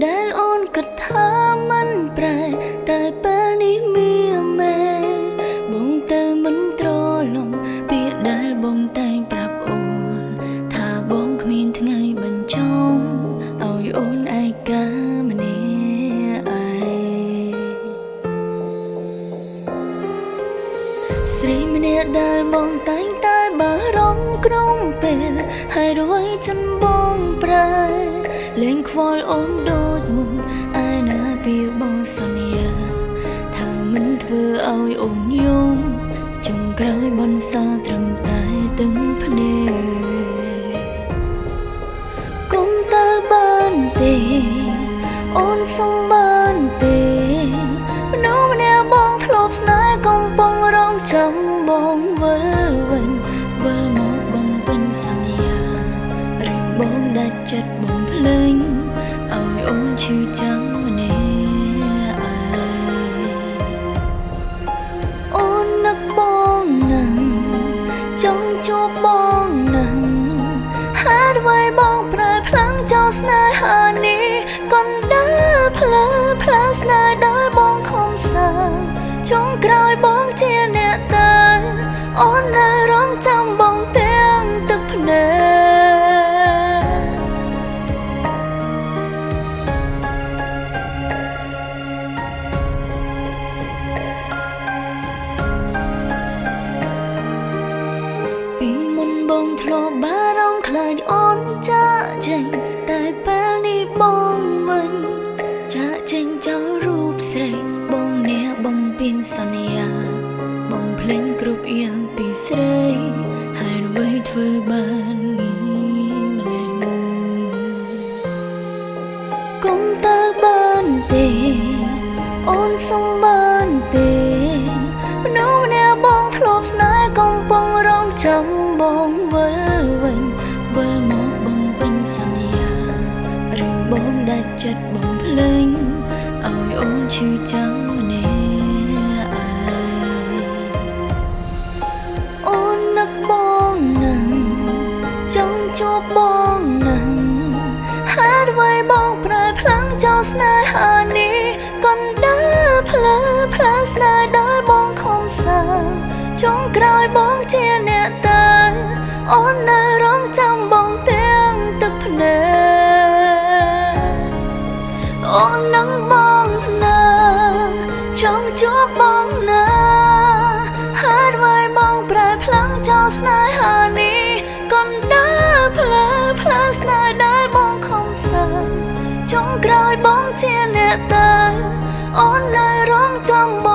ដែលអូនគិតថាមិនប្រែតែពេលនេះមានមែបងទៅមិនត្រឡប់ពាក្យដែលបងតែងប្រាប់អូនថាបងគ្មានថ្ងៃបញ្ចប់ឲ្យអូនឯកាម្នាក់ឯងស្រីម្នាក់ដែលបងតែងតែបារម្ភក្នុងពេលហើយរួយចិនបងប្រែលែងខ្វល់អូនដូចមុនឯណាពីបងសន្យាថាមិនធ្វើឲ្យអូនយំចុងក្រោយបនសល់ត្រឹមតែទឹកភ្នែកគុំទៅបានទេអូនសុំបានទេមនុស្សម្នាក់បងធ្លាប់ស្នេហ៍កំពុងរងចាំបងវិលវិញវិលមកបងពេញសន្យាឬបងដាច់ចិត្តបងភ្លេងឲ្យអូនឈឺចាំម្នាក់ឯងអូននឹកបងណាស់ចង់ជួបបងណាស់ហេតុអ្វីបងប្រែផ្លាំងចោលស្នេហានេះកណ្ដាលផ្លូវស្នេហ៍ដល់បងខំសាចុងក្រោយបងជាអ្នកតាអូននៅរងចាំបងទាំងទឹកភ្នែកពីមុនបងធ្លាប់បារម្ភខ្លាចអូនចាកចេញតែពេលនេះបងវិញចាកចេញចោលរូបស្រីបងអ្នកបំពេញសន្យាបងភ្លេចគ្រប់យ៉ាងពីស្រីហើយអ្វីធ្វើបានម្នាក់គុំទៅបានទេអូនសុំបានទេមនុស្សម្នាក់បងធ្លាប់ស្នេហ៍កំពុងរងចាំបងវិលវិញវិលមកបងពេញសន្យាឬបងដាច់ចិត្តបងភ្លេងឲ្យអូនឈឺចាំម្នាក់ឯងអូននឹកបងណាស់ចង់ជួបបងណាស់ហេតុអ្វីបងប្រែផ្លាំងចោលស្នេហានេះកណ្ដាលផ្លូវស្នេហ៍ដល់បងខំសាចុងក្រោយបងជាអ្នកតាអូននៅរងចាំបងទាំងទឹកភ្នែកអូននឹងបងណាចង់ជួបបងណាហេតុអ្វីបងប្រែផ្លាំងចោលស្នេហានេះកណ្ដាលផ្លូវស្នេហ៍ដែលបងខំសាចុងក្រោយបងជាអ្នកតាអូននៅរងចាំបង